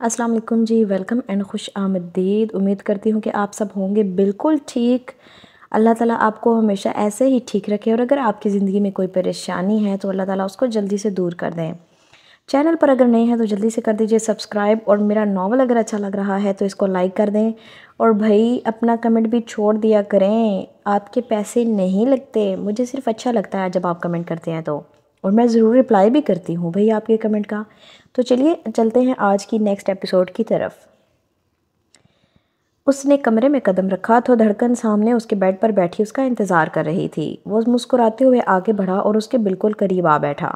السلام علیکم جی، welcome and خوش آمدید۔ امید کرتی ہوں کہ آپ سب ہوں گے بالکل ٹھیک۔ اللہ تعالیٰ آپ کو ہمیشہ ایسے ہی ٹھیک رکھے، اور اگر آپ کی زندگی میں کوئی پریشانی ہے تو اللہ تعالیٰ اس کو جلدی سے دور کر دیں۔ چینل پر اگر نہیں ہے تو جلدی سے کر دیجئے سبسکرائب، اور میرا ناول اگر اچھا لگ رہا ہے تو اس کو لائک کر دیں، اور بھائی اپنا کمنٹ بھی چھوڑ دیا کریں۔ آپ کے پیسے نہیں لگتے، مجھے صرف اچھا لگتا ہے جب آپ کمنٹ کرتے ہیں تو، اور میں ضرور رپلائی بھی کرتی ہوں بھائی آپ کے کمنٹ کا۔ تو چلیے چلتے ہیں آج کی نیکسٹ ایپیسوڈ کی طرف۔ اس نے کمرے میں قدم رکھا تو دھڑکن سامنے اس کے بیڈ پر بیٹھی اس کا انتظار کر رہی تھی۔ وہ مسکراتے ہوئے آگے بڑھا اور اس کے بالکل قریب آ بیٹھا۔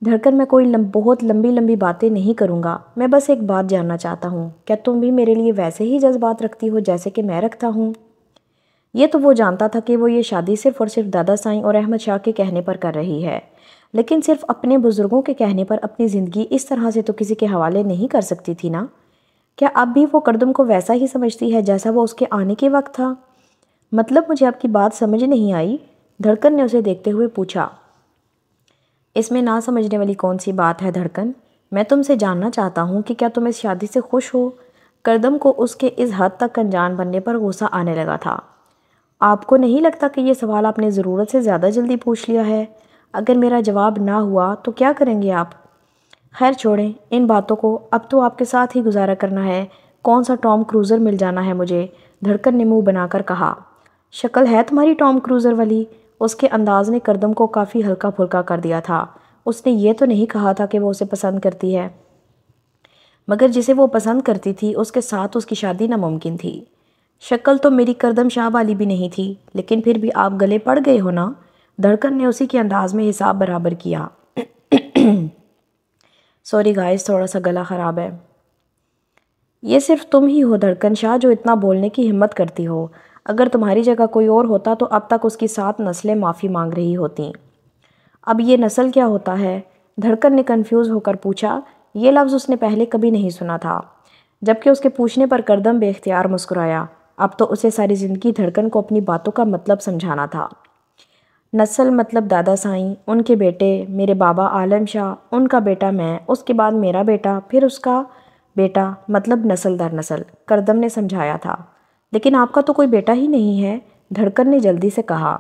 دھڑکن، میں کوئی بہت لمبی باتیں نہیں کروں گا، میں بس ایک بات جاننا چاہتا ہوں، کیا تم بھی میرے لیے ویسے ہی جذبات رکھتی ہو جیسے کہ میں رکھتا ہوں؟ یہ تو وہ جانتا تھا کہ وہ یہ شادی صرف اور صرف دادا سائیں اور احمد شاہ کے کہنے پر کر رہی ہے، لیکن صرف اپنے بزرگوں کے کہنے پر اپنی زندگی اس طرح سے تو کسی کے حوالے نہیں کر سکتی تھی نا۔ کیا اب بھی وہ کردم کو ویسا ہی سمجھتی ہے جیسا وہ اس کے آنے کے وقت تھا؟ مطلب مجھے آپ کی بات سمجھ نہیں آئی، دھڑکن نے اسے دیکھتے ہوئے پوچھا۔ اس میں نہ سمجھنے والی کون سی بات ہے دھڑکن؟ میں تم سے جاننا چاہتا ہوں کہ کیا تم اس شادی سے خوش ہو؟ کردم کو اس کے اس حد تک انجان بننے پر غصہ آنے لگا تھا۔ آپ کو نہیں لگتا کہ یہ سوال آپ نے ضرورت سے زیادہ جلدی پوچھ لیا ہے؟ اگر میرا جواب نہ ہوا تو کیا کریں گے آپ؟ خیر چھوڑیں ان باتوں کو، اب تو آپ کے ساتھ ہی گزارا کرنا ہے۔ کون سا ٹام کروزر مل جانا ہے مجھے؟ دھڑکن نے منہ بنا کر کہا۔ شکل ہے تمہاری ٹام کروزر والی۔ اس کے انداز نے کردم کو کافی ہلکا پھلکا کر دیا تھا۔ اس نے یہ تو نہیں کہا تھا کہ وہ اسے پسند کرتی ہے، مگر جسے وہ پسند کرتی تھی اس کے ساتھ اس کی شادی ناممکن تھی۔ شکل تو میری کردم شاہ والی بھی نہیں تھی، لیکن پھر بھی آپ گلے پڑ گئے ہو نا؟ دھڑکن نے اسی کے انداز میں حساب برابر کیا۔ سوری گائز، تھوڑا سا گلا خراب ہے۔ یہ صرف تم ہی ہو دھڑکن شاہ جو اتنا بولنے کی ہمت کرتی ہو۔ اگر تمہاری جگہ کوئی اور ہوتا تو اب تک اس کی 7 نسلیں معافی مانگ رہی ہوتیں۔ اب یہ نسل کیا ہوتا ہے؟ دھڑکن نے کنفیوز ہو کر پوچھا۔ یہ لفظ اس نے پہلے کبھی نہیں سنا تھا، جبکہ اس کے پوچھنے پر کردم بے اختیار مسکرایا۔ اب تو اسے ساری زندگی دھڑکن کو اپنی باتوں کا مطلب سمجھانا تھا۔ نسل مطلب دادا سائیں، ان کے بیٹے، میرے بابا عالم شاہ، ان کا بیٹا میں، اس کے بعد میرا بیٹا، پھر اس کا بیٹا، مطلب نسل در نسل، کردم نے سمجھایا تھا۔ لیکن آپ کا تو کوئی بیٹا ہی نہیں ہے، دھڑکن نے جلدی سے کہا۔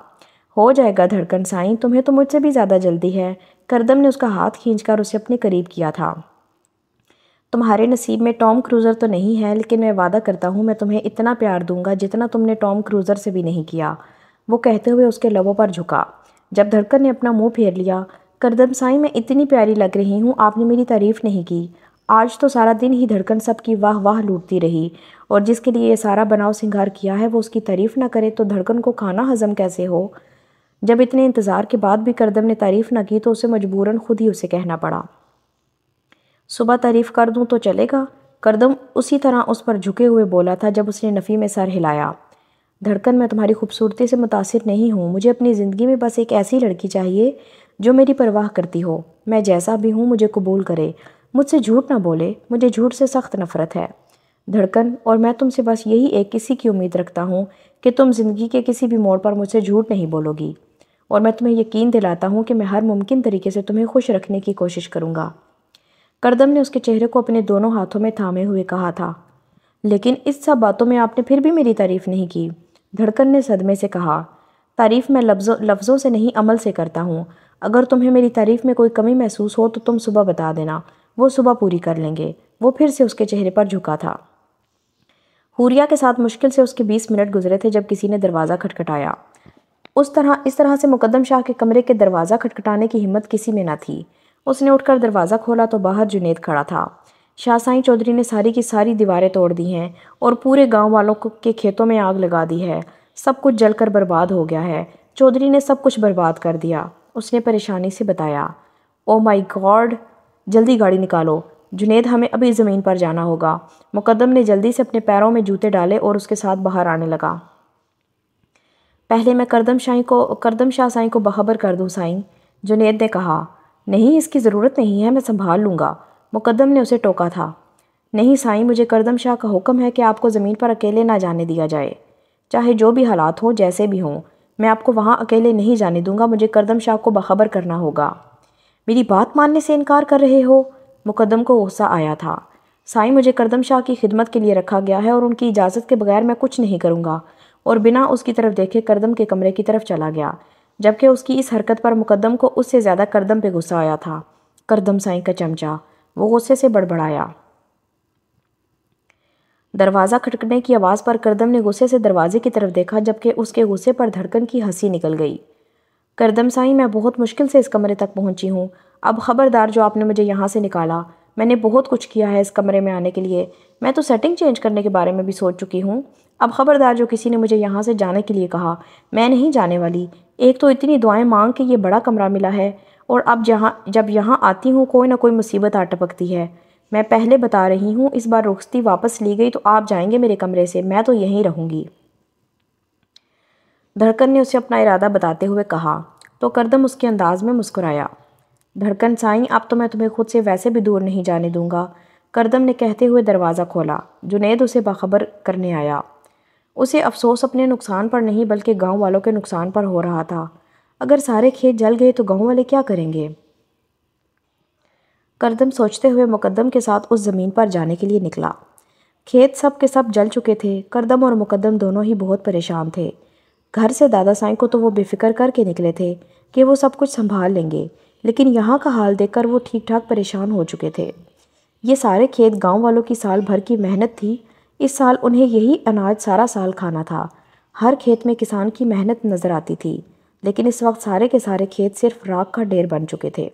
ہو جائے گا دھڑکن سائیں، تمہیں تو مجھ سے بھی زیادہ جلدی ہے۔ کردم نے اس کا ہاتھ کھینچ کر اسے اپنے قریب کیا تھا۔ تمہارے نصیب میں ٹام کروزر تو نہیں ہے، لیکن میں وعدہ کرتا ہوں میں تمہیں اتنا پیار دوں گا جتنا تم نے ٹام کروزر سے بھی نہیں کیا، وہ کہتے ہوئے اس کے لبوں پر جھکا۔ جب دھڑکن نے اپنا منہ پھیر لیا، کردم سائیں میں اتنی پیاری لگ رہی ہوں، آپ نے میری تعریف نہیں کی۔ آج تو سارا دن ہی دھڑکن سب کی واہ واہ لوٹتی رہی، اور جس کے لیے یہ سارا بناؤ سنگھار کیا ہے وہ اس کی تعریف نہ کرے تو دھڑکن کو کھانا ہضم کیسے ہو؟ جب اتنے انتظار کے بعد بھی کردم نے تعریف نہ کی تو اسے مجبوراً خود ہی اسے کہنا پڑا۔ صبح تعریف کر دوں تو چلے گا؟ کردم اسی طرح اس پر جھکے ہوئے بولا تھا جب اس نے نفی میں سر ہلایا۔ دھڑکن، میں تمہاری خوبصورتی سے متاثر نہیں ہوں، مجھے اپنی زندگی میں بس ایک ایسی لڑکی چاہیے جو میری پرواہ کرتی ہو، میں جیسا بھی ہوں مجھے قبول کرے، مجھ سے جھوٹ نہ بولے، مجھے جھوٹ سے سخت نفرت ہے۔ دھڑکن، اور میں تم سے بس یہی ایک کسی کی امید رکھتا ہوں کہ تم زندگی کے کسی بھی موڑ پر مجھ سے جھوٹ نہیں بولو گی، اور میں تمہیں یقین دلاتا ہوں کہ میں ہر ممکن طریقے سے تمہیں خوش رکھنے کی کوشش کروں گا۔ کردم نے اس کے چہرے کو اپنے دونوں ہاتھوں میں تھامے ہوئے کہا تھا۔ لیکن اس سب باتوں میں آپ نے پھر بھی میری تعریف نہیں کی، دھڑکن نے صدمے سے کہا۔ تعریف میں لفظوں سے نہیں عمل سے کرتا ہوں۔ اگر تمہیں میری تعریف میں کوئی کمی محسوس ہو تو تم صبح بتا دینا، وہ صبح پوری کر لیں گے۔ وہ پھر سے اس کے چہرے پر جھکا تھا۔ حوریہ کے ساتھ مشکل سے اس کے 20 منٹ گزرے تھے جب کسی نے دروازہ کھٹکھٹایا۔ اس طرح سے مقدم شاہ کے کمرے کے دروازہ کھٹکھٹانے کی ہمت کسی میں نہ تھی۔ اس نے اٹھ کر دروازہ کھولا تو باہر جنید کھڑا تھا۔ شاہ سائیں چودھری نے ساری کی ساری دیواریں توڑ دی ہیں اور پورے گاؤں والوں کے کھیتوں میں آگ لگا دی ہے، سب کچھ جل کر برباد ہو گیا ہے، چودھری نے سب کچھ برباد کر دیا، اس نے پریشانی سے بتایا۔ او مائی گاڈ، جلدی گاڑی نکالو جنید، ہمیں ابھی زمین پر جانا ہوگا۔ مقدم نے جلدی سے اپنے پیروں میں جوتے ڈالے اور اس کے ساتھ باہر آنے لگا۔ پہلے میں کردم شاہ سائیں کو باخبر کر دوں سائیں، جنید نے کہا۔ نہیں، اس کی ضرورت نہیں ہے، میں سنبھال لوں گا، مقدم نے اسے ٹوکا تھا۔ نہیں سائیں، مجھے کردم شاہ کا حکم ہے کہ آپ کو زمین پر اکیلے نہ جانے دیا جائے، چاہے جو بھی حالات ہوں، جیسے بھی ہوں، میں آپ کو وہاں اکیلے نہیں جانے دوں گا، مجھے کردم شاہ کو باخبر کرنا ہوگا۔ میری بات ماننے سے انکار کر رہے ہو؟ مقدم کو غصہ آیا تھا۔ سائیں مجھے کردم شاہ کی خدمت کے لیے رکھا گیا ہے اور ان کی اجازت کے بغیر میں کچھ نہیں کروں گا، اور بنا اس کی طرف دیکھے کردم کے کمرے کی طرف چلا گیا، جبکہ اس کی اس حرکت پر مقدم کو اس سے زیادہ کردم پہ غصہ آیا تھا۔ کردم سائیں کا چمچہ، وہ غصے سے بڑبڑایا۔ دروازہ کھٹکنے کی آواز پر کردم نے غصے سے دروازے کی طرف دیکھا، جبکہ اس کے غصے پر دھڑکن کی ہنسی نکل گئی۔ کردم سائیں، میں بہت مشکل سے اس کمرے تک پہنچی ہوں، اب خبردار جو آپ نے مجھے یہاں سے نکالا۔ میں نے بہت کچھ کیا ہے اس کمرے میں آنے کے لیے، میں تو سیٹنگ چینج کرنے کے بارے میں بھی سوچ چکی ہوں۔ اب خبردار جو کسی نے مجھے یہاں سے جانے کے لیے کہا، میں نہیں جانے والی۔ ایک تو اتنی دعائیں مانگ کے یہ بڑا کمرہ ملا ہے، اور اب جب یہاں آتی ہوں کوئی نہ کوئی مصیبت آ ٹپکتی ہے۔ میں پہلے بتا رہی ہوں، اس بار رخصتی واپس لی گئی تو آپ جائیں گے میرے کمرے سے، میں تو یہیں رہوں گی۔ دھڑکن نے اسے اپنا ارادہ بتاتے ہوئے کہا تو کردم اس کے انداز میں مسکرایا۔ دھڑکن سائیں، اب تو میں تمہیں خود سے ویسے بھی دور نہیں جانے دوں گا، کردم نے کہتے ہوئے دروازہ کھولا۔ جنید اسے باخبر کرنے آیا۔ اسے افسوس اپنے نقصان پر نہیں بلکہ گاؤں والوں کے نقصان پر ہو رہا تھا۔ اگر سارے کھیت جل گئے تو گاؤں والے کیا کریں گے؟ کردم سوچتے ہوئے مقدم کے ساتھ اس زمین پر جانے کے لیے نکلا۔ کھیت سب کے سب جل چکے تھے، کردم اور مقدم دونوں ہی بہت پریشان تھے۔ گھر سے دادا سائیں کو تو وہ بے فکر کر کے نکلے تھے کہ وہ سب کچھ سنبھال لیں گے، لیکن یہاں کا حال دیکھ کر وہ ٹھیک ٹھاک پریشان ہو چکے تھے۔ یہ سارے کھیت گاؤں والوں کی سال بھر کی محنت تھی، اس سال انہیں یہی اناج سارا سال کھانا تھا۔ ہر کھیت میں کسان کی محنت نظر آتی تھی، لیکن اس وقت سارے کے سارے کھیت صرف راکھ کا ڈھیر بن چکے تھے۔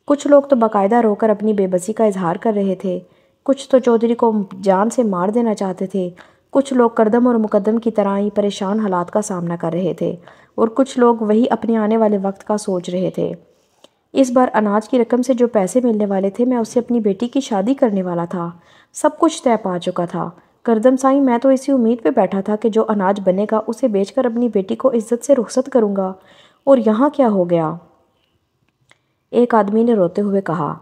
کچھ لوگ تو باقاعدہ رو کر اپنی بے بسی کا اظہار کر رہے تھے، کچھ تو چودھری کو جان سے مار دینا چاہتے تھے، کچھ لوگ کردم اور مقدم کی طرح ہی پریشان حالات کا سامنا کر رہے تھے، اور کچھ لوگ وہی اپنے آنے والے وقت کا سوچ رہے تھے۔ اس بار اناج کی رقم سے جو پیسے ملنے والے تھے، میں اس سے اپنی بیٹی کی شادی کرنے والا تھا، سب کچھ طے پا چکا تھا۔ کردم سائیں، میں تو اسی امید پہ بیٹھا تھا کہ جو اناج بنے گا اسے بیچ کر اپنی بیٹی کو عزت سے رخصت کروں گا، اور یہاں کیا ہو گیا؟ ایک آدمی نے روتے ہوئے کہا،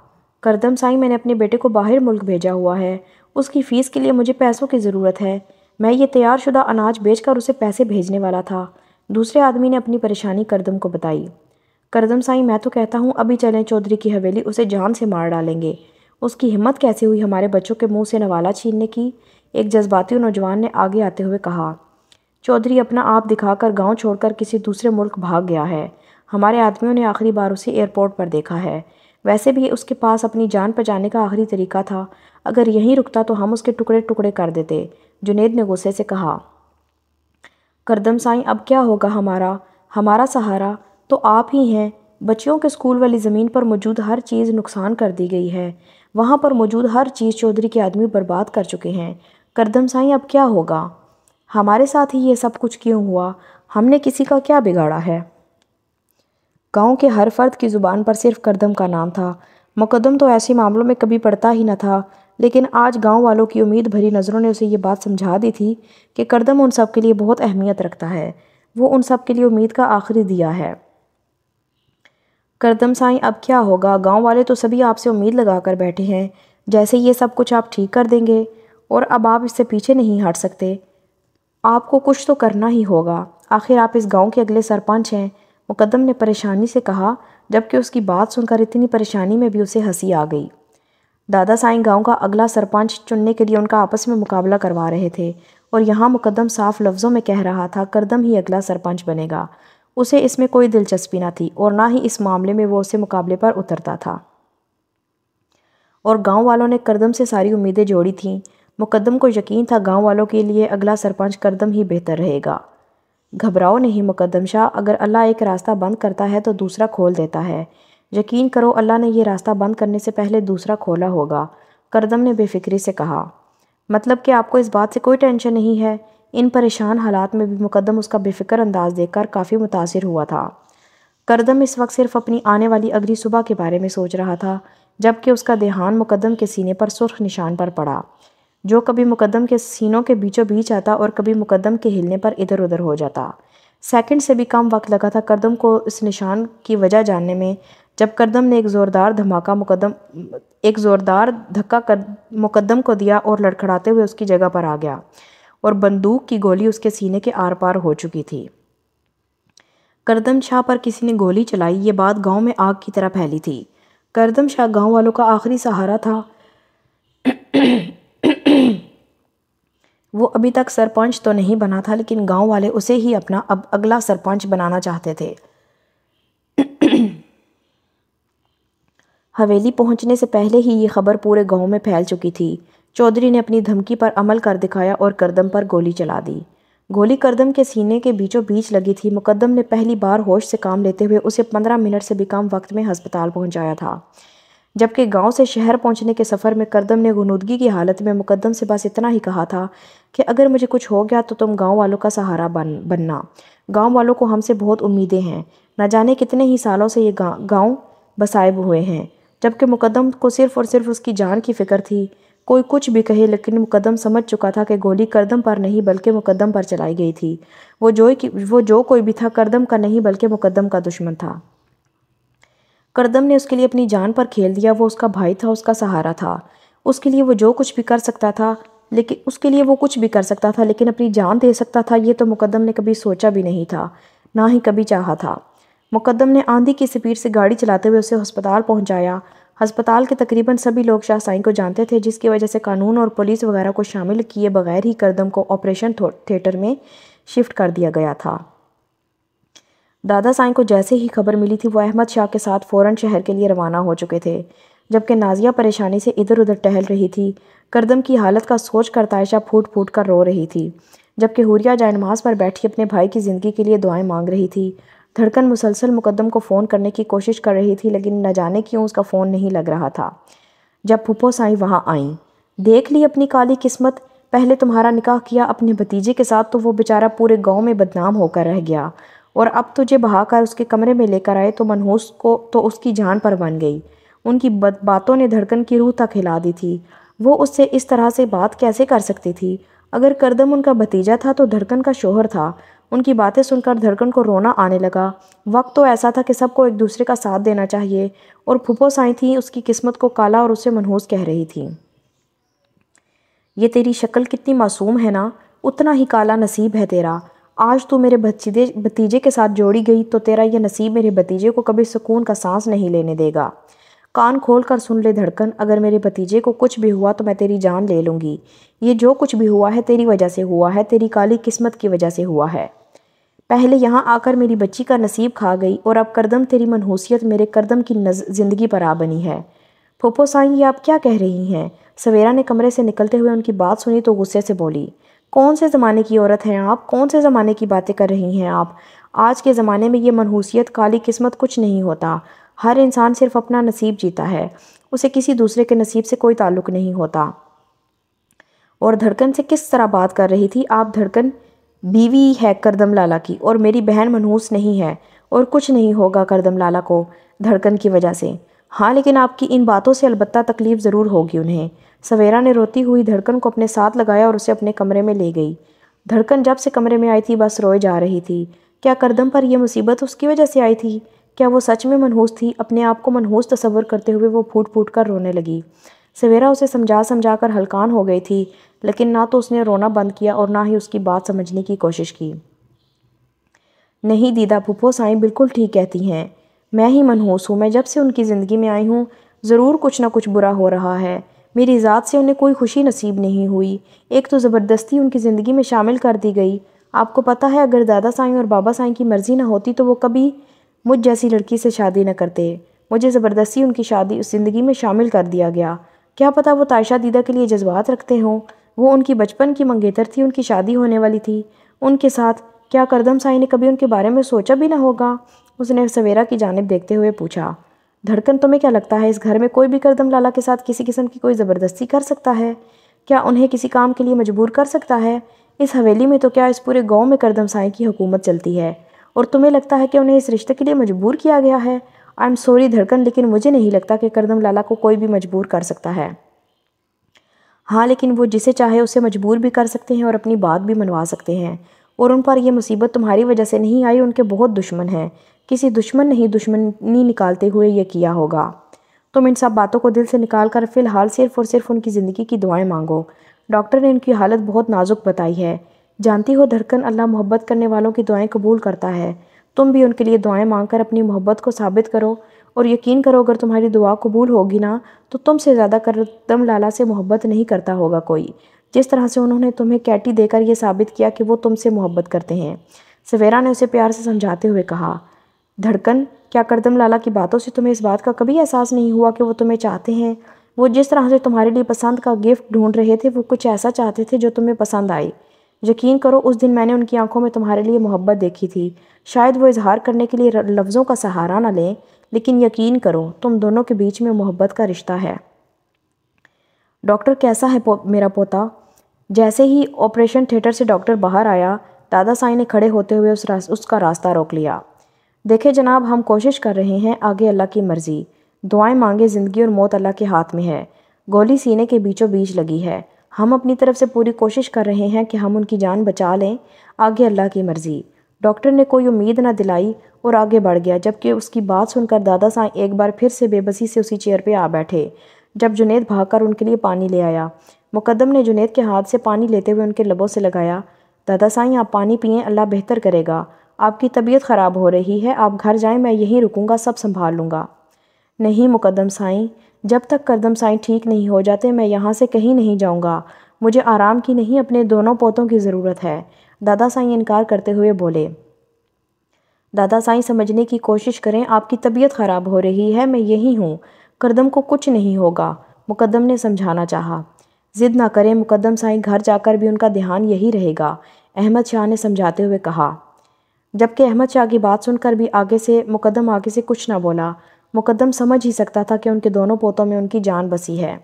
کردم سائیں، میں نے اپنے بیٹے کو باہر ملک بھیجا ہوا ہے، اس کی فیس کے لیے مجھے پیسوں کی ضرورت ہے، میں یہ تیار شدہ اناج بیچ کر اسے پیسے بھیجنے والا تھا۔ دوسرے آدمی نے اپنی پریشانی کردم کو بتائی۔ کردم سائیں، میں تو کہتا ہوں ابھی چلیں چودھری کی حویلی، اسے جان سے مار ڈالیں گے۔ اس کی ہمت کیسے ہوئی ہمارے بچوں کے منہ سے نوالا چھیننے کی؟ ایک جذباتی نوجوان نے آگے آتے ہوئے کہا۔ چودھری اپنا آپ دکھا کر گاؤں چھوڑ کر کسی دوسرے ملک بھاگ گیا ہے، ہمارے آدمیوں نے آخری بار اسے ایئرپورٹ پر دیکھا ہے، ویسے بھی اس کے پاس اپنی جان بچانے کا آخری طریقہ تھا، اگر یہیں رکتا تو ہم اس کے ٹکڑے ٹکڑے کر دیتے، جنید نے غصے سے کہا۔ کردم سائیں، اب کیا ہوگا ہمارا سہارا تو آپ ہی ہیں، بچیوں کے اسکول والی زمین پر موجود ہر چیز نقصان کر دی گئی ہے، وہاں پر موجود ہر چیز چودھری کے آدمی برباد کر چکے ہیں۔ کردم سائیں، اب کیا ہوگا؟ ہمارے ساتھ ہی یہ سب کچھ کیوں ہوا؟ ہم نے کسی کا کیا بگاڑا ہے؟ گاؤں کے ہر فرد کی زبان پر صرف کردم کا نام تھا۔ مقدم تو ایسے معاملوں میں کبھی پڑتا ہی نہ تھا، لیکن آج گاؤں والوں کی امید بھری نظروں نے اسے یہ بات سمجھا دی تھی کہ کردم ان سب کے لیے بہت اہمیت رکھتا ہے، وہ ان سب کے لیے امید کا آخری دیا ہے۔ کردم سائیں، اب کیا ہوگا؟ گاؤں والے تو سبھی آپ سے امید لگا کر بیٹھے ہیں، جیسے یہ سب کچھ آپ ٹھیک کر دیں گے، اور اب آپ اس سے پیچھے نہیں ہٹ سکتے، آپ کو کچھ تو کرنا ہی ہوگا، آخر آپ اس گاؤں کے اگلے سرپنچ ہیں، مقدم نے پریشانی سے کہا، جبکہ اس کی بات سن کر اتنی پریشانی میں بھی اسے ہنسی آ گئی۔ دادا سائیں گاؤں کا اگلا سرپنچ چننے کے لیے ان کا آپس میں مقابلہ کروا رہے تھے، اور یہاں مقدم صاف لفظوں میں کہہ رہا تھا کردم ہی اگلا سرپنچ بنے گا۔ اسے اس میں کوئی دلچسپی نہ تھی، اور نہ ہی اس معاملے میں وہ اسے مقابلے پر اترتا تھا، اور گاؤں والوں نے کردم سے ساری امیدیں جوڑی تھیں۔ مقدم کو یقین تھا گاؤں والوں کے لیے اگلا سرپنچ کردم ہی بہتر رہے گا۔ گھبراؤ نہیں مقدم شاہ، اگر اللہ ایک راستہ بند کرتا ہے تو دوسرا کھول دیتا ہے، یقین کرو اللہ نے یہ راستہ بند کرنے سے پہلے دوسرا کھولا ہوگا، کردم نے بے فکری سے کہا۔ مطلب کہ آپ کو اس بات سے کوئی ٹینشن نہیں ہے؟ ان پریشان حالات میں بھی مقدم اس کا بے فکر انداز دیکھ کر کافی متاثر ہوا تھا۔ کردم اس وقت صرف اپنی آنے والی اگلی صبح کے بارے میں سوچ رہا تھا، جبکہ اس کا دھیان مقدم کے سینے پر سرخ نشان پر پڑا، جو کبھی مقدم کے سینوں کے بیچوں بیچ آتا اور کبھی مقدم کے ہلنے پر ادھر ادھر ہو جاتا۔ سیکنڈ سے بھی کم وقت لگا تھا کردم کو اس نشان کی وجہ جاننے میں، جب کردم نے ایک زوردار دھکا مقدم کو دیا اور لڑکھڑاتے ہوئے اس کی جگہ پر آ گیا، اور بندوق کی گولی اس کے سینے کے آر پار ہو چکی تھی۔ کردم شاہ پر کسی نے گولی چلائی، یہ بات گاؤں میں آگ کی طرح پھیلی تھی۔ کردم شاہ گاؤں والوں کا آخری سہارا تھا، وہ ابھی تک سرپنچ تو نہیں بنا تھا، لیکن گاؤں والے اسے ہی اپنا اب اگلا سرپنچ بنانا چاہتے تھے۔ حویلی پہنچنے سے پہلے ہی یہ خبر پورے گاؤں میں پھیل چکی تھی۔ چودھری نے اپنی دھمکی پر عمل کر دکھایا اور کردم پر گولی چلا دی۔ گولی کردم کے سینے کے بیچوں بیچ لگی تھی۔ مقدم نے پہلی بار ہوش سے کام لیتے ہوئے اسے 15 منٹ سے بھی کم وقت میں ہسپتال پہنچایا تھا، جبکہ گاؤں سے شہر پہنچنے کے سفر میں کردم نے غنودگی کی حالت میں مقدم سے بس اتنا ہی کہا تھا کہ اگر مجھے کچھ ہو گیا تو تم گاؤں والوں کا سہارا بننا۔ گاؤں والوں کو ہم سے بہت امیدیں ہیں، نہ جانے کتنے ہی سالوں سے یہ گاؤں بسائے ہوئے ہیں۔ جبکہ مقدم کو صرف اور صرف اس کی جان کی فکر تھی۔ کوئی کچھ بھی کہے، لیکن مقدم سمجھ چکا تھا کہ گولی کردم پر نہیں بلکہ مقدم پر چلائی گئی تھی۔ وہ جو کوئی بھی تھا کردم کا نہیں بلکہ مقدم کا دشمن تھا۔ کردم نے اس کے لیے اپنی جان پر کھیل دیا۔ وہ اس کا بھائی تھا، اس کا سہارا تھا۔ اس کے لیے وہ کچھ بھی کر سکتا تھا، لیکن اپنی جان دے سکتا تھا، یہ تو مقدم نے کبھی سوچا بھی نہیں تھا، نہ ہی کبھی چاہا تھا۔ مقدم نے آندھی کی سپیڈ سے گاڑی چلاتے ہوئے اسے ہسپتال پہنچایا۔ ہسپتال کے تقریباً سبھی لوگ شاہ سائیں کو جانتے تھے، جس کی وجہ سے قانون اور پولیس وغیرہ کو شامل کیے بغیر ہی کردم کو آپریشن تھیٹر میں شفٹ کر دیا گیا تھا۔ دادا سائیں کو جیسے ہی خبر ملی تھی، وہ احمد شاہ کے ساتھ فوراً شہر کے لیے روانہ ہو چکے تھے، جبکہ نازیہ پریشانی سے ادھر ادھر ٹہل رہی تھی۔ کردم کی حالت کا سوچ کر عائشہ پھوٹ پھوٹ کر رو رہی تھی، جبکہ حوریہ جائے نماز پر بیٹھی اپنے بھائی کی زندگی کے لیے دعائیں مانگ رہی تھی۔ دھڑکن مسلسل مقدم کو فون کرنے کی کوشش کر رہی تھی، لیکن نہ جانے کیوں اس کا فون نہیں لگ رہا تھا۔ جب پھپھو سائیں وہاں آئیں، دیکھ لی اپنی کالی قسمت، پہلے تمہارا نکاح کیا اپنے بھتیجے کے ساتھ تو وہ بیچارہ پورے گاؤں میں بدنام ہو کر رہ گیا، اور اب تجھے بہا کر اس کے کمرے میں لے کر آئے تو منحوس کو تو اس کی جان پر بن گئی۔ ان کی باتوں نے دھڑکن کی روح تک ہلا دی تھی۔ وہ اس سے اس طرح سے بات کیسے کر سکتی تھی؟ اگر کردم ان کا بھتیجا تھا تو دھڑکن کا شوہر تھا۔ ان کی باتیں سن کر دھڑکن کو رونا آنے لگا۔ وقت تو ایسا تھا کہ سب کو ایک دوسرے کا ساتھ دینا چاہیے، اور پھپھو سائیں تھی اس کی قسمت کو کالا اور اسے منحوس کہہ رہی تھی۔ یہ تیری شکل کتنی معصوم ہے نا، اتنا ہی کالا نصیب ہے تیرا۔ آج تو میرے بھتیجے کے ساتھ جوڑی گئی تو تیرا یہ نصیب میرے بھتیجے کو کبھی سکون کا سانس نہیں لینے دے گا۔ کان کھول کر سن لے دھڑکن، اگر میرے بھتیجے کو کچھ بھی ہوا تو میں تیری جان لے لوں گی۔ یہ جو کچھ بھی ہوا ہے تیری وجہ سے ہوا ہے، تیری کالی قسمت کی وجہ سے ہوا ہے۔ پہلے یہاں آ کر میری بچی کا نصیب کھا گئی، اور اب کردم تیری منحوسیت میرے کردم کی زندگی پر آ بنی ہے۔ پھپھو سائیں یہ آپ کیا کہہ رہی ہیں؟ سویرا نے کمرے سے نکلتے ہوئے ان کی بات سنی تو غصے سے بولی، کون سے زمانے کی عورت ہیں آپ؟ کون سے زمانے کی باتیں کر رہی ہیں آپ؟ آج کے زمانے میں یہ منحوسیت، کالی قسمت کچھ نہیں ہوتا۔ ہر انسان صرف اپنا نصیب جیتا ہے، اسے کسی دوسرے کے نصیب سے کوئی تعلق نہیں ہوتا۔ اور دھڑکن سے کس طرح بات کر رہی تھی آپ؟ دھڑکن بیوی ہے کردم لالا کی، اور میری بہن منحوس نہیں ہے، اور کچھ نہیں ہوگا کردم لالا کو دھڑکن کی وجہ سے۔ ہاں لیکن آپ کی ان باتوں سے البتہ تکلیف ضرور ہوگی انہیں۔ سویرا نے روتی ہوئی دھڑکن کو اپنے ساتھ لگایا اور اسے اپنے کمرے میں لے گئی۔ دھڑکن جب سے کمرے میں آئی تھی بس روئے جا رہی تھی۔ کیا کردم پر یہ مصیبت اس کی وجہ سے آئی تھی؟ کیا وہ سچ میں منحوس تھی؟ اپنے آپ کو منحوس تصور کرتے ہوئے وہ پھوٹ پھوٹ کر رونے لگی۔ سویرا اسے سمجھا کر ہلکان ہو گئی تھی، لیکن نہ تو اس نے رونا بند کیا اور نہ ہی اس کی بات سمجھنے کی کوشش کی۔ نہیں دیدا، پھپھو سائیں بالکل ٹھیک کہتی ہیں، میں ہی منحوس ہوں۔ میں جب سے ان کی زندگی میں آئی ہوں ضرور کچھ نہ کچھ برا ہو رہا ہے۔ میری ذات سے انہیں کوئی خوشی نصیب نہیں ہوئی۔ ایک تو زبردستی ان کی زندگی میں شامل کر دی گئی۔ آپ کو پتہ ہے اگر دادا سائیں اور بابا سائیں کی مرضی نہ ہوتی تو وہ کبھی مجھ جیسی لڑکی سے شادی نہ کرتے۔ مجھے زبردستی ان کی شادی اس زندگی میں شامل کر دیا گیا۔ کیا پتہ وہ عائشہ دیدہ کے لیے جذبات رکھتے ہوں۔ وہ ان کی بچپن کی منگیتر تھی، ان کی شادی ہونے والی تھی ان کے ساتھ۔ کیا کردم سائیں نے کبھی ان کے بارے میں سوچا بھی نہ ہوگا؟ اس نے سویرا کی جانب دیکھتے ہوئے پوچھا۔ دھڑکن تمہیں کیا لگتا ہے اس گھر میں کوئی بھی کردم لالا کے ساتھ کسی قسم کی کوئی زبردستی کر سکتا ہے؟ کیا انہیں کسی کام کے لیے مجبور کر سکتا ہے؟ اس حویلی میں تو کیا اس پورے گاؤں میں کردم سائیں کی حکومت چلتی ہے، اور تمہیں لگتا ہے کہ انہیں اس رشتے کے لیے مجبور کیا گیا ہے؟ آئی ایم سوری دھڑکن، لیکن مجھے نہیں لگتا کہ کردم لالا کو کوئی بھی مجبور کر سکتا ہے۔ ہاں لیکن وہ جسے چاہے اسے مجبور بھی کر سکتے ہیں اور اپنی بات بھی منوا سکتے ہیں، اور ان پر یہ مصیبت تمہاری وجہ سے نہیں آئی، ان کے بہت دشمن ہیں۔ کسی دشمن نے ہی دشمنی نکالتے ہوئے یہ کیا ہوگا۔ تم ان سب باتوں کو دل سے نکال کر فی الحال صرف اور صرف ان کی زندگی کی دعائیں مانگو۔ ڈاکٹر نے ان کی حالت بہت نازک بتائی ہے۔ جانتی ہو دھڑکن، اللہ محبت کرنے والوں کی دعائیں قبول کرتا ہے۔ تم بھی ان کے لیے دعائیں مانگ کر اپنی محبت کو ثابت کرو، اور یقین کرو اگر تمہاری دعا قبول ہوگی نا تو تم سے زیادہ کردم لالا سے محبت نہیں کرتا ہوگا کوئی، جس طرح سے انہوں نے تمہیں کیٹی دے کر یہ ثابت کیا کہ وہ تم سے محبت کرتے ہیں۔ سویرا نے اسے پیار سے سمجھاتے ہوئے کہا، دھڑکن، کیا کردم لالا کی باتوں سے تمہیں اس بات کا کبھی احساس نہیں ہوا کہ وہ تمہیں چاہتے ہیں؟ وہ جس طرح سے تمہارے لیے پسند کا گفٹ ڈھونڈ رہے تھے وہ کچھ ایسا چاہتے تھے جو تمہیں پسند آئے۔ یقین کرو اس دن میں نے ان کی آنکھوں میں تمہارے لیے محبت دیکھی تھی۔ شاید وہ اظہار کرنے کے لیے لفظوں کا سہارا نہ لیں، لیکن یقین کرو تم دونوں کے بیچ میں محبت کا رشتہ ہے۔ ڈاکٹر کیسا ہے میرا پوتا؟ جیسے ہی آپریشن تھیٹر سے ڈاکٹر باہر آیا، دادا سائیں نے کھڑے ہوتے ہوئے اس کا راستہ روک لیا۔ دیکھیں جناب، ہم کوشش کر رہے ہیں، آگے اللہ کی مرضی۔ دعائیں مانگے، زندگی اور موت اللہ کے ہاتھ میں ہے۔ گولی سینے کے بیچوں بیچ لگی ہے، ہم اپنی طرف سے پوری کوشش کر رہے ہیں کہ ہم ان کی جان بچا لیں، آگے اللہ کی مرضی۔ ڈاکٹر نے کوئی امید نہ دلائی اور آگے بڑھ گیا، جبکہ اس کی بات سن کر دادا سائیں ایک بار پھر سے بے بسی سے اسی چیئر پہ آ بیٹھے جب جنید بھاگ کر ان کے لیے پانی لے آیا۔ مقدم نے جنید کے ہاتھ سے پانی لیتے ہوئے ان کے لبوں سے لگایا، دادا سائیں آپ پانی پئیں، اللہ بہتر کرے گا، آپ کی طبیعت خراب ہو رہی ہے، آپ گھر جائیں، میں یہیں رکوں گا، سب سنبھال لوں گا۔ نہیں مقدم سائیں، جب تک کردم سائیں ٹھیک نہیں ہو جاتے میں یہاں سے کہیں نہیں جاؤں گا، مجھے آرام کی نہیں اپنے دونوں پوتوں کی ضرورت ہے، دادا سائیں انکار کرتے ہوئے بولے۔ دادا سائیں سمجھنے کی کوشش کریں، آپ کی طبیعت خراب ہو رہی ہے، میں یہی ہوں، کردم کو کچھ نہیں ہوگا، مقدم نے سمجھانا چاہا۔ ضد نہ کریں مقدم سائیں، گھر جا کر بھی ان کا دھیان یہی رہے گا، احمد شاہ نے سمجھاتے ہوئے کہا۔ جبکہ احمد شاہ کی بات سن کر بھی مقدم آگے سے کچھ نہ بولا۔ مقدم سمجھ ہی سکتا تھا کہ ان کے دونوں پوتوں میں ان کی جان بسی ہے۔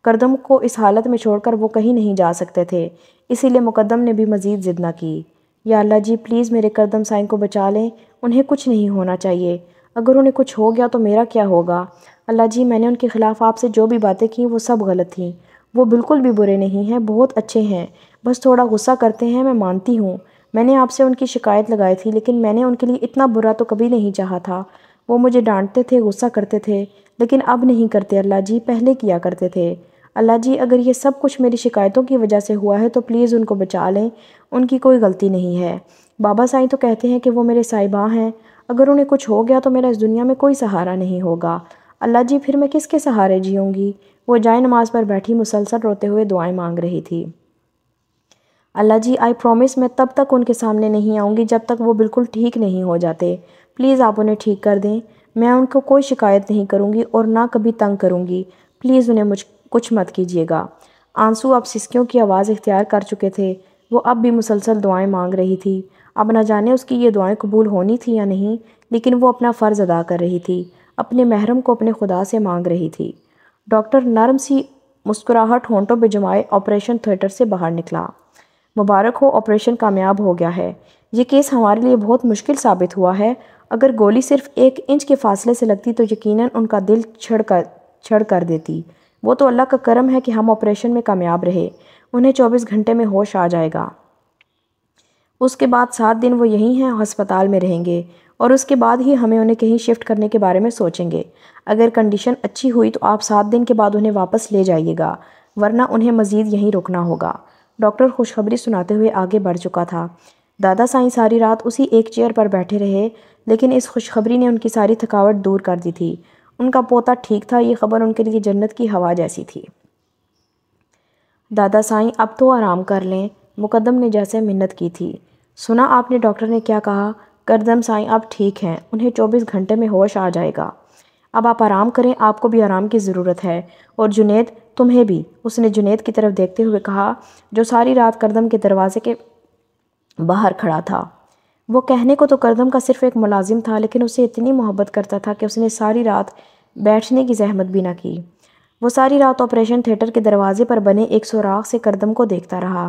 کردم کو اس حالت میں چھوڑ کر وہ کہیں نہیں جا سکتے تھے، اسی لیے مقدم نے بھی مزید ضد نہ کی۔ یا اللہ جی، پلیز میرے کردم سائیں کو بچا لیں، انہیں کچھ نہیں ہونا چاہیے، اگر انہیں کچھ ہو گیا تو میرا کیا ہوگا؟ اللہ جی، میں نے ان کے خلاف آپ سے جو بھی باتیں کیں وہ سب غلط تھیں، وہ بالکل بھی برے نہیں ہیں، بہت اچھے ہیں، بس تھوڑا غصہ کرتے ہیں، میں مانتی ہوں، میں نے آپ سے ان کی شکایت لگائی تھی، لیکن میں نے ان کے لیے اتنا برا تو کبھی نہیں چاہا تھا، وہ مجھے ڈانٹتے تھے، غصہ کرتے تھے، لیکن اب نہیں کرتے اللہ جی، پہلے کیا کرتے تھے۔ اللہ جی، اگر یہ سب کچھ میری شکایتوں کی وجہ سے ہوا ہے تو پلیز ان کو بچا لیں، ان کی کوئی غلطی نہیں ہے۔ بابا سائیں تو کہتے ہیں کہ وہ میرے صاحباں ہیں، اگر انہیں کچھ ہو گیا تو میرا اس دنیا میں کوئی سہارا نہیں ہوگا، اللہ جی پھر میں کس کے سہارے جیوں گی؟ وہ جائے نماز پر بیٹھی مسلسل روتے ہوئے دعائیں مانگ رہی تھی۔ اللہ جی، آئی پرومس میں تب تک ان کے سامنے نہیں آؤں گی جب تک وہ بالکل ٹھیک نہیں ہو جاتے، پلیز آپ انہیں ٹھیک کر دیں، میں ان کو کوئی شکایت نہیں کروں گی اور نہ کبھی تنگ کروں گی، پلیز انہیں کچھ مت کیجیے گا۔ آنسو اب سسکیوں کی آواز اختیار کر چکے تھے، وہ اب بھی مسلسل دعائیں مانگ رہی تھی، اب نہ جانے اس کی یہ دعائیں قبول ہونی تھی یا نہیں، لیکن وہ اپنا فرض ادا کر رہی تھی، اپنے محرم کو اپنے خدا سے مانگ رہی تھی۔ ڈاکٹر نرم سی مسکراہٹ ہونٹوں پہ جمائے آپریشن تھیٹر سے باہر نکلا۔ مبارک ہو، آپریشن کامیاب ہو گیا ہے، یہ کیس ہمارے لیے بہت مشکل ثابت ہوا ہے، اگر گولی صرف 1 انچ کے فاصلے سے لگتی تو یقیناً ان کا دل چھڑ کر دیتی، وہ تو اللہ کا کرم ہے کہ ہم آپریشن میں کامیاب رہے، انہیں 24 گھنٹے میں ہوش آ جائے گا، اس کے بعد 7 دن وہ یہیں ہیں، ہسپتال میں رہیں گے، اور اس کے بعد ہی ہمیں انہیں کہیں شفٹ کرنے کے بارے میں سوچیں گے، اگر کنڈیشن اچھی ہوئی تو آپ 7 دن کے بعد انہیں واپس لے جائیے گا، ورنہ انہیں مزید یہیں رکنا ہوگا۔ ڈاکٹر خوشخبری سناتے ہوئے آگے بڑھ چکا تھا۔ دادا سائیں ساری رات اسی ایک چیئر پر بیٹھے رہے، لیکن اس خوشخبری نے ان کی ساری تھکاوٹ دور کر دی تھی، ان کا پوتا ٹھیک تھا، یہ خبر ان کے لیے جنت کی ہوا جیسی تھی۔ دادا سائیں اب تو آرام کر لیں، مقدم نے جیسے منت کی تھی۔ سنا آپ نے ڈاکٹر نے کیا کہا؟ کردم سائیں اب ٹھیک ہیں، انہیں 24 گھنٹے میں ہوش آ جائے گا، اب آپ آرام کریں، آپ کو بھی آرام کی ضرورت ہے، اور جنید تمہیں بھی، اس نے جنید کی طرف دیکھتے ہوئے کہا جو ساری رات کردم کے دروازے کے باہر کھڑا تھا۔ وہ کہنے کو تو کردم کا صرف ایک ملازم تھا، لیکن اسے اتنی محبت کرتا تھا کہ اس نے ساری رات بیٹھنے کی زحمت بھی نہ کی۔ وہ ساری رات آپریشن تھیٹر کے دروازے پر بنے ایک سوراخ سے کردم کو دیکھتا رہا۔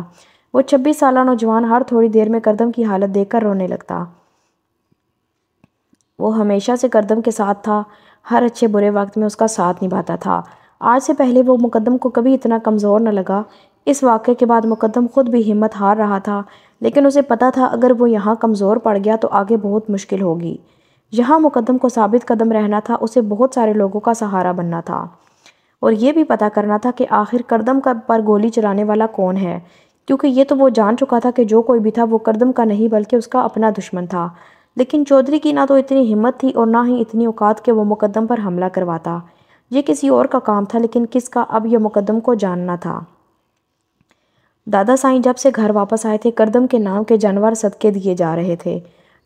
وہ 26 سالہ نوجوان ہر تھوڑی دیر میں کردم کی حالت دیکھ کر رونے لگتا۔ وہ ہمیشہ سے کردم کے ساتھ تھا، ہر اچھے برے وقت میں اس کا ساتھ نبھاتا تھا۔ آج سے پہلے وہ مقدم کو کبھی اتنا کمزور نہ لگا۔ اس واقعے کے بعد مقدم خود بھی ہمت ہار رہا تھا، لیکن اسے پتہ تھا اگر وہ یہاں کمزور پڑ گیا تو آگے بہت مشکل ہوگی۔ یہاں مقدم کو ثابت قدم رہنا تھا، اسے بہت سارے لوگوں کا سہارا بننا تھا، اور یہ بھی پتہ کرنا تھا کہ آخر کردم پر گولی چلانے والا کون ہے، کیونکہ یہ تو وہ جان چکا تھا کہ جو کوئی بھی تھا وہ کردم کا نہیں بلکہ اس کا اپنا دشمن تھا۔ لیکن چودھری کی نہ تو اتنی ہمت تھی اور نہ ہی اتنی اوقات کہ وہ مقدم پر حملہ کرواتا۔ یہ کسی اور کا کام تھا، لیکن کس کا، اب یہ مقدم کو جاننا تھا۔ دادا سائیں جب سے گھر واپس آئے تھے، کردم کے نام کے جانور صدقے دیے جا رہے تھے۔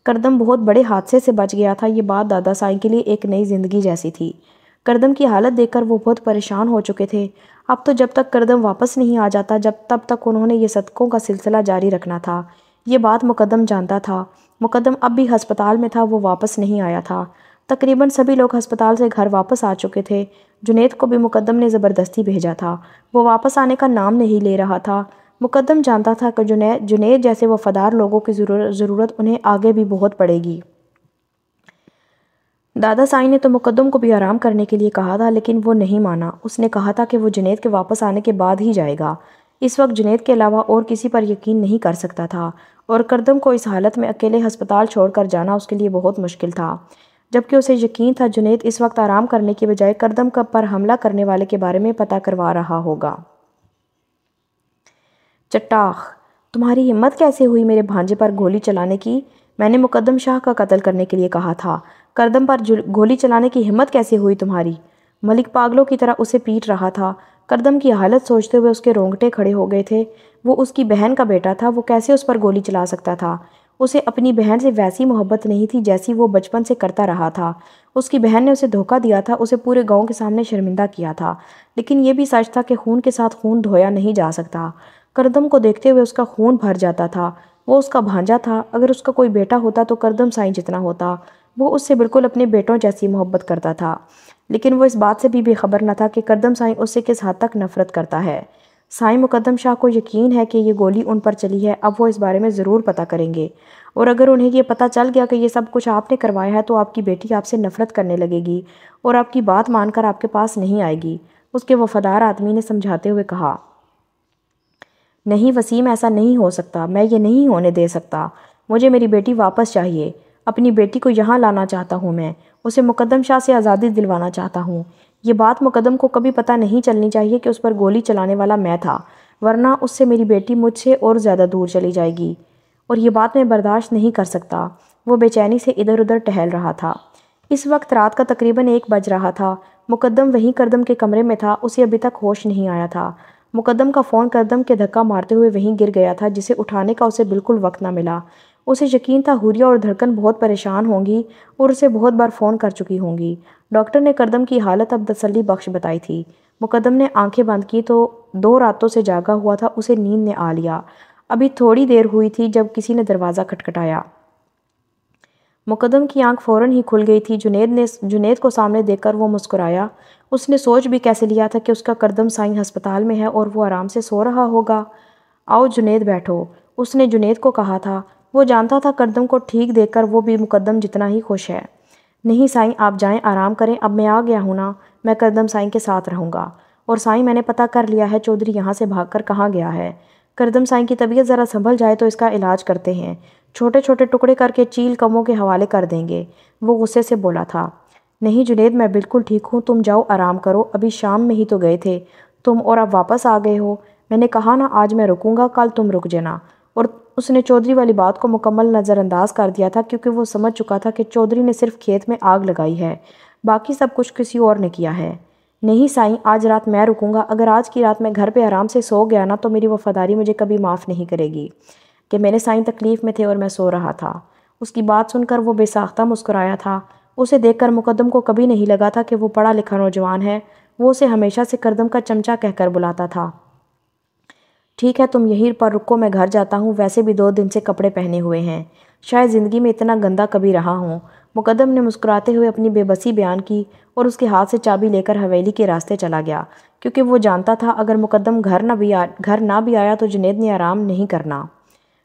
کردم بہت بڑے حادثے سے بچ گیا تھا۔ یہ بات دادا سائیں کے لیے ایک نئی زندگی جیسی تھی۔ کردم کی حالت دیکھ کر وہ بہت پریشان ہو چکے تھے۔ اب تو جب تک کردم واپس نہیں آ جاتا، تب تک انہوں نے یہ صدقوں کا سلسلہ جاری رکھنا تھا۔ یہ بات مقدم جانتا تھا۔ مقدم اب بھی ہسپتال میں تھا، وہ واپس نہیں آیا تھا۔ تقریباً سبھی لوگ ہسپتال سے گھر واپس آ چکے تھے۔ جنید کو بھی مقدم نے زبردستی بھیجا تھا۔ وہ واپس آنے کا نام نہیں لے رہا تھا۔ مقدم جانتا تھا کہ جنید جیسے وفادار لوگوں کی ضرورت انہیں آگے بھی بہت پڑے گی۔ دادا سائیں نے تو مقدم کو بھی آرام کرنے کے لیے کہا تھا، لیکن وہ نہیں مانا۔ اس نے کہا تھا کہ وہ جنید کے واپس آنے کے بعد ہی جائے گا۔ اس وقت جنید کے علاوہ اور کسی پر یقین نہیں کر سکتا تھا، اور کردم کو اس حالت میں اکیلے ہسپتال چھوڑ کر جانا اس کے لیے بہت مشکل تھا، جبکہ اسے یقین تھا جنید اس وقت آرام کرنے کی بجائے کردم پر حملہ کرنے والے کے بارے میں پتہ کروا رہا ہوگا۔ چٹاخ، تمہاری ہمت کیسے ہوئی میرے بھانجے پر گولی چلانے کی؟ میں نے مقدم شاہ کا قتل کرنے کے لیے کہا تھا۔ کردم پر گولی چلانے کی ہمت کیسے ہوئی تمہاری؟ ملک پاگلوں کی طرح اسے پیٹ رہا تھا۔ کردم کی حالت سوچتے ہوئے اس کے رونگٹے کھڑے ہو گئے تھے۔ وہ اس کی بہن کا بیٹا تھا، وہ کیسے اس پر گولی چلا سکتا تھا؟ اسے اپنی بہن سے ویسی محبت نہیں تھی جیسی وہ بچپن سے کرتا رہا تھا۔ اس کی بہن نے اسے دھوکہ دیا تھا، اسے پورے گاؤں کے سامنے شرمندہ کیا تھا، لیکن یہ بھی سچ تھا کہ خون کے ساتھ خون دھویا نہیں جا سکتا۔ کردم کو دیکھتے ہوئے اس کا خون بھر جاتا تھا۔ وہ اس کا بھانجا تھا، اگر اس کا کوئی بیٹا ہوتا تو کردم سائیں جتنا ہوتا۔ وہ اس سے بالکل اپنے بیٹوں جیسی محبت کرتا تھا، لیکن وہ اس بات سے بھی بے خبر نہ تھا کہ کردم سائیں اس سے کس حد تک نفرت کرتا ہے۔ سائیں مقدم شاہ کو یقین ہے کہ یہ گولی ان پر چلی ہے، اب وہ اس بارے میں ضرور پتہ کریں گے، اور اگر انہیں یہ پتہ چل گیا کہ یہ سب کچھ آپ نے کروایا ہے تو آپ کی بیٹی آپ سے نفرت کرنے لگے گی اور آپ کی بات مان کر آپ کے پاس نہیں آئے گی، اس کے وفادار آدمی نے سمجھاتے ہوئے کہا۔ نہیں وسیم، ایسا نہیں ہو سکتا، میں یہ نہیں ہونے دے سکتا۔ مجھے میری بیٹی واپس چاہیے۔ اپنی بیٹی کو یہاں لانا چاہتا ہوں میں، اسے مقدم شاہ سے آزادی دلوانا چاہتا ہوں۔ یہ بات مقدم کو کبھی پتہ نہیں چلنی چاہیے کہ اس پر گولی چلانے والا میں تھا، ورنہ اس سے میری بیٹی مجھ سے اور زیادہ دور چلی جائے گی، اور یہ بات میں برداشت نہیں کر سکتا۔ وہ بے چینی سے ادھر ادھر ٹہل رہا تھا۔ اس وقت رات کا تقریباً 1 بج رہا تھا۔ مقدم وہیں کردم کے کمرے میں تھا، اسے ابھی تک ہوش نہیں آیا تھا۔ مقدم کا فون کردم کے دھکا مارتے ہوئے وہیں گر گیا تھا، جسے اٹھانے کا اسے بالکل وقت نہ ملا۔ اسے یقین تھا حوریہ اور دھڑکن بہت پریشان ہوں گی اور اسے بہت بار فون کر چکی ہوں گی۔ ڈاکٹر نے کردم کی حالت اب تسلی بخش بتائی تھی۔ مقدم نے آنکھیں بند کی تو 2 راتوں سے جاگا ہوا تھا، اسے نیند نے آ لیا۔ ابھی تھوڑی دیر ہوئی تھی جب کسی نے دروازہ کھٹکھٹایا۔ مقدم کی آنکھ فوراً ہی کھل گئی تھی۔ جنید کو سامنے دیکھ کر وہ مسکرایا۔ اس نے سوچ بھی کیسے لیا تھا کہ اس کا کردم سائیں ہسپتال میں ہے اور وہ آرام سے سو رہا ہوگا۔ آؤ جنید بیٹھو، اس نے جنید کو کہا تھا۔ وہ جانتا تھا کردم کو ٹھیک دیکھ کر وہ بھی مقدم جتنا ہی خوش ہے۔ نہیں سائیں، آپ جائیں، آرام کریں، اب میں آ گیا ہوں نا، میں کردم سائیں کے ساتھ رہوں گا۔ اور سائیں میں نے پتہ کر لیا ہے چودھری یہاں سے بھاگ کر کہاں گیا ہے۔ کردم سائیں کی طبیعت ذرا سنبھل جائے تو اس کا علاج کرتے ہیں، چھوٹے چھوٹے ٹکڑے کر کے چیل کموں کے حوالے کر دیں گے، وہ غصے سے بولا تھا۔ نہیں جنید، میں بالکل ٹھیک ہوں، تم جاؤ آرام کرو، ابھی شام میں ہی تو گئے تھے تم اور اب واپس آ گئے ہو۔ میں نے کہا نا آج میں رکوں گا، کل تم رک جانا۔ اور اس نے چودھری والی بات کو مکمل نظر انداز کر دیا تھا، کیونکہ وہ سمجھ چکا تھا کہ چودھری نے صرف کھیت میں آگ لگائی ہے، باقی سب کچھ کسی اور نے کیا ہے۔ نہیں سائیں، آج رات میں رکوں گا، اگر آج کی رات میں گھر پہ آرام سے سو گیا نا تو میری وفاداری مجھے کبھی معاف نہیں کرے گی کہ میرے سائیں تکلیف میں تھے اور میں سو رہا تھا۔ اس کی بات سن کر وہ بے ساختہ مسکرایا تھا۔ اسے دیکھ کر مقدم کو کبھی نہیں لگا تھا کہ وہ پڑھا لکھا نوجوان ہے، وہ اسے ہمیشہ سے کردم کا چمچہ کہہ کر بلاتا تھا۔ ٹھیک ہے، تم یہیں پر رکو، میں گھر جاتا ہوں، ویسے بھی 2 دن سے کپڑے پہنے ہوئے ہیں، شاید زندگی میں اتنا گندا کبھی رہا ہوں۔ مقدم نے مسکراتے ہوئے اپنی بے بسی بیان کی اور اس کے ہاتھ سے چابی لے کر حویلی کے راستے چلا گیا، کیونکہ وہ جانتا تھا اگر مقدم گھر نہ بھی آیا تو جنید نے آرام نہیں کرنا۔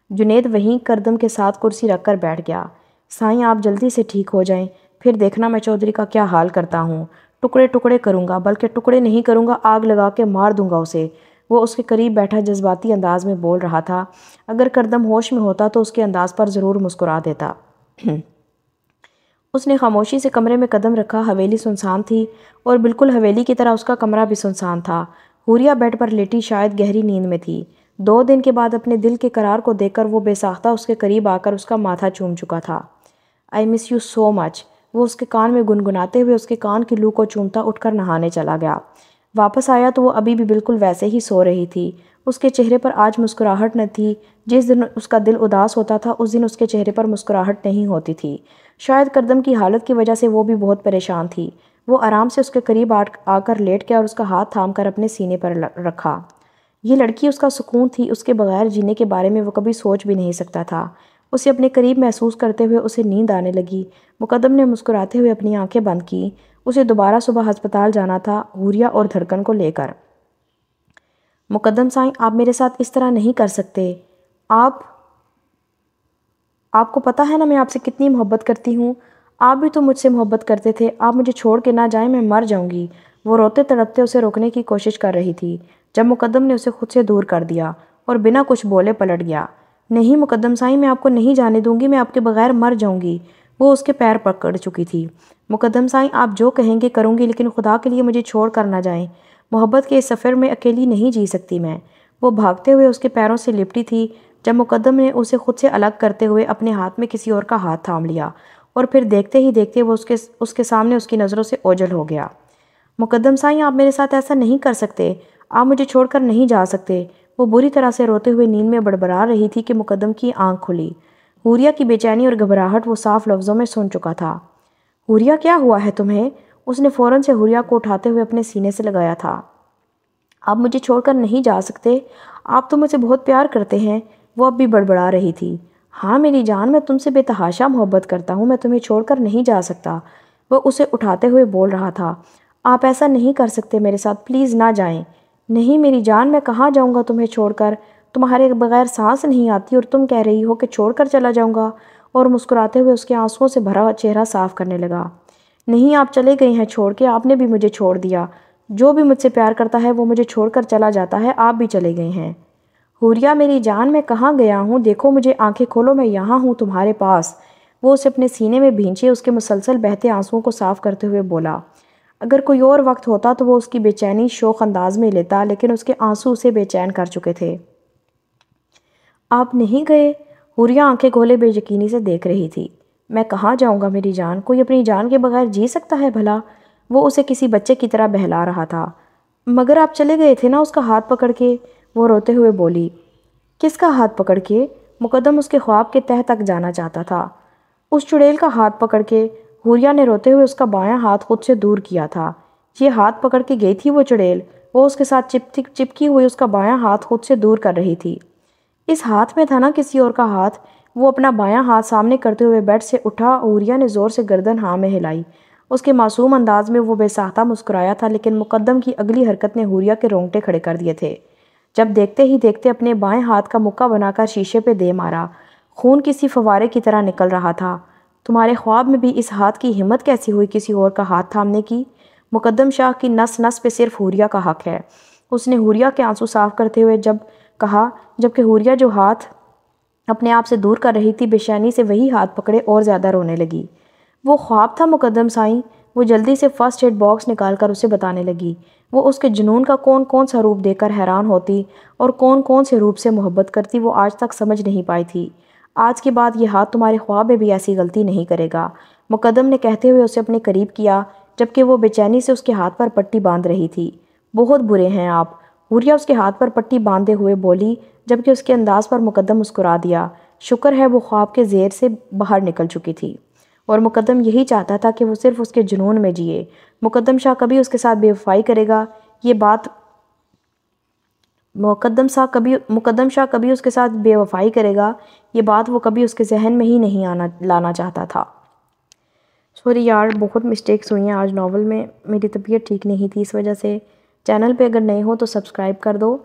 جنید وہیں کردم کے ساتھ کرسی رکھ کر بیٹھ گیا۔ سائیں آپ جلدی سے ٹھیک ہو جائیں، پھر دیکھنا میں چودھری کا کیا حال کرتا ہوں، ٹکڑے ٹکڑے کروں گا، بلکہ ٹکڑے نہیں کروں گا، آگ لگا کے مار دوں گا اسے۔ وہ اس کے قریب بیٹھا جذباتی انداز میں بول رہا تھا۔ اگر کردم ہوش میں ہوتا تو اس کے انداز پر ضرور مسکرا دیتا۔ اس نے خاموشی سے کمرے میں قدم رکھا۔ حویلی سنسان تھی اور بالکل حویلی کی طرح اس کا کمرہ بھی سنسان تھا۔ حوریہ بیڈ پر لیٹی شاید گہری نیند میں تھی۔ 2 دن کے بعد اپنے دل کے قرار کو دیکھ کر وہ بے ساختہ اس کے قریب آ کر اس کا ماتھا چوم چکا تھا۔ آئی مس یو سو مچ۔ وہ اس کے کان میں گنگناتے ہوئے اس کے کان کی لو کو چومتا اٹھ کر نہانے چلا گیا۔ واپس آیا تو وہ ابھی بھی بالکل ویسے ہی سو رہی تھی۔ اس کے چہرے پر آج مسکراہٹ نہ تھی۔ جس دن اس کا دل اداس ہوتا تھا اس دن اس کے چہرے پر مسکراہٹ نہیں ہوتی تھی۔ شاید کردم کی حالت کی وجہ سے وہ بھی بہت پریشان تھی۔ وہ آرام سے اس کے قریب آ کر لیٹ گیا اور اس کا ہاتھ تھام کر اپنے سینے پر رکھا۔ یہ لڑکی اس کا سکون تھی، اس کے بغیر جینے کے بارے میں وہ کبھی سوچ بھی نہیں سکتا تھا۔ اسے اپنے قریب محسوس کرتے ہوئے اسے نیند آنے لگی۔ مقدم نے مسکراتے ہوئے اپنی آنکھیں بند کی۔ اسے دوبارہ صبح ہسپتال جانا تھا، حوریہ اور دھڑکن کو لے کر۔ مقدم سائیں، آپ میرے ساتھ اس طرح نہیں کر سکتے۔ آپ کو پتہ ہے نا میں آپ سے کتنی محبت کرتی ہوں۔ آپ بھی تو مجھ سے محبت کرتے تھے۔ آپ مجھے چھوڑ کے نہ جائیں، میں مر جاؤں گی۔ وہ روتے تڑپتے اسے روکنے کی کوشش کر رہی تھی جب مقدم نے اسے خود سے دور کر دیا اور بنا کچھ بولے پلٹ گیا۔ نہیں مقدم سائیں، میں آپ کو نہیں جانے دوں گی، میں آپ کے بغیر مر جاؤں گی۔ وہ اس کے پیر پکڑ چکی تھی۔ مقدم سائیں، آپ جو کہیں گے کروں گی، لیکن خدا کے لیے مجھے چھوڑ کر نہ جائیں۔ محبت کے اس سفر میں اکیلی نہیں جی سکتی میں۔ وہ بھاگتے ہوئے اس کے پیروں سے لپٹی تھی جب مقدم نے اسے خود سے الگ کرتے ہوئے اپنے ہاتھ میں کسی اور کا ہاتھ تھام لیا اور پھر دیکھتے ہی دیکھتے وہ اس کے سامنے اس کی نظروں سے اوجھل ہو گیا۔ مقدم سائیں، آپ میرے ساتھ ایسا نہیں کر سکتے۔ آپ مجھے چھوڑ کر نہیں جا سکتے۔ وہ بری طرح سے روتے ہوئے نیند میں بڑبڑا رہی تھی کہ مقدم کی آنکھ کھلی۔ حوریہ کی بے چینی اور گھبراہٹ وہ صاف لفظوں میں سن چکا تھا۔ حوریہ، کیا ہوا ہے تمہیں؟ اس نے فوراً سے حوریہ کو اٹھاتے ہوئے اپنے سینے سے لگایا تھا۔ آپ مجھے چھوڑ کر نہیں جا سکتے۔ آپ تو مجھ سے بہت پیار کرتے ہیں۔ وہ اب بھی بڑبڑا رہی تھی۔ ہاں میری جان، میں تم سے بے تحاشا محبت کرتا ہوں، میں تمہیں چھوڑ کر نہیں جا سکتا۔ وہ اسے اٹھاتے ہوئے بول رہا تھا۔ آپ ایسا نہیں کر سکتے میرے ساتھ، پلیز نہ جائیں۔ نہیں میری جان، میں کہاں جاؤں گا تمہیں چھوڑ کر؟ تمہارے بغیر سانس نہیں آتی اور تم کہہ رہی ہو کہ چھوڑ کر چلا جاؤں گا؟ اور مسکراتے ہوئے اس کے آنسوؤں سے بھرا چہرہ صاف کرنے لگا۔ نہیں، آپ چلے گئے ہیں چھوڑ کے، آپ نے بھی مجھے چھوڑ دیا۔ جو بھی مجھ سے پیار کرتا ہے وہ مجھے چھوڑ کر چلا جاتا ہے، آپ بھی چلے گئے ہیں۔ حوریہ میری جان، میں کہاں گیا ہوں؟ دیکھو مجھے، آنکھیں کھولو، میں یہاں ہوں تمہارے پاس۔ وہ اسے اپنے سینے میں بھینچے اس کے مسلسل بہتے آنسوؤں کو صاف کرتے ہوئے بولا۔ اگر کوئی اور وقت ہوتا تو وہ اس کی بے چینی شوخ انداز میں لیتا، لیکن اس کے آنسو اسے بے چین کر چکے تھے۔ آپ نہیں گئے؟ حوریہ آنکھیں کھولے بے یقینی سے دیکھ رہی تھی۔ میں کہاں جاؤں گا میری جان؟ کوئی اپنی جان کے بغیر جی سکتا ہے بھلا؟ وہ اسے کسی بچے کی طرح بہلا رہا تھا۔ مگر آپ چلے گئے تھے نا اس کا ہاتھ پکڑ کے، وہ روتے ہوئے بولی۔ کس کا ہاتھ پکڑ کے؟ مقدم اس کے خواب کے تہہ تک جانا چاہتا تھا۔ اس چڑیل کا ہاتھ پکڑ کے، حوریہ نے روتے ہوئے اس کا بایاں ہاتھ خود سے دور کیا تھا۔ یہ ہاتھ پکڑ کے گئی تھی وہ چڑیل، وہ اس کے ساتھ چپکی ہوئی اس کا بایاں ہاتھ خود سے دور کر رہی تھی۔ اس ہاتھ میں تھا نا کسی اور کا ہاتھ؟ وہ اپنا بایاں ہاتھ سامنے کرتے ہوئے بیڈ سے اٹھا۔ حوریہ نے زور سے گردن ہاں میں ہلائی۔ اس کے معصوم انداز میں وہ بے ساختہ مسکرایا تھا، لیکن مقدم کی اگلی حرکت نے حوریہ کے رونگٹے کھڑے کر دیے تھے۔ جب دیکھتے ہی دیکھتے اپنے بائیں ہاتھ کا مکہ بنا کر شیشے پہ دے مارا۔ خون کسی فوارے کی طرح نکل رہا تھا۔ تمہارے خواب میں بھی اس ہاتھ کی ہمت کیسی ہوئی کسی اور کا ہاتھ تھامنے کی؟ مقدم شاہ کی نس نس پہ صرف حوریہ کا حق ہے، اس نے حوریہ کے آنسو صاف کرتے ہوئے کہا، جبکہ حوریہ جو ہاتھ اپنے آپ سے دور کر رہی تھی بے چینی سے وہی ہاتھ پکڑے اور زیادہ رونے لگی۔ وہ خواب تھا مقدم سائیں؟ وہ جلدی سے فرسٹ ایڈ باکس نکال کر اسے بتانے لگی۔ وہ اس کے جنون کا کون کون سا روپ دیکھ کر حیران ہوتی اور کون کون سے روپ سے محبت کرتی وہ آج تک سمجھ نہیں پائی تھی۔ آج کے بعد یہ ہاتھ تمہارے خواب میں بھی ایسی غلطی نہیں کرے گا، مقدم نے کہتے ہوئے اسے اپنے قریب کیا، جبکہ وہ بے چینی سے اس کے ہاتھ پر پٹی باندھ رہی تھی۔ بہت برے ہیں آپ، حوریہ اس کے ہاتھ پر پٹی باندھے ہوئے بولی، جبکہ اس کے انداز پر مقدم مسکرا دیا۔ شکر ہے وہ خواب کے زیر سے باہر نکل چکی تھی، اور مقدم یہی چاہتا تھا کہ وہ صرف اس کے جنون میں جیے۔ مقدم شاہ کبھی اس کے ساتھ بے وفائی کرے گا، یہ بات مقدم شاہ کبھی اس کے ساتھ بے وفائی کرے گا، یہ بات وہ کبھی اس کے ذہن میں ہی نہیں لانا چاہتا تھا۔ سوری یار، بہت مسٹیکس ہوئی ہیں آج ناول میں، میری طبیعت ٹھیک نہیں تھی اس وجہ سے۔ چینل پہ اگر نئے ہو تو سبسکرائب کر دو۔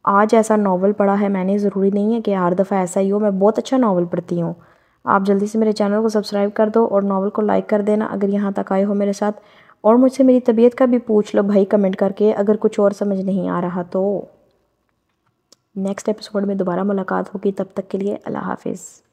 آج ایسا ناول پڑھا ہے میں نے، ضروری نہیں ہے کہ ہر دفعہ ایسا ہی ہو، میں بہت اچھا ناول پڑھتی ہوں۔ آپ جلدی سے میرے چینل کو سبسکرائب کر دو اور ناول کو لائک کر دینا اگر یہاں تک آئے ہو میرے ساتھ، اور مجھ سے میری طبیعت کا بھی پوچھ لو بھائی کمنٹ کر کے اگر کچھ اور سمجھ نہیں آ رہا تو۔ نیکسٹ ایپیسوڈ میں دوبارہ ملاقات ہوگی، تب تک کے لیے اللہ حافظ۔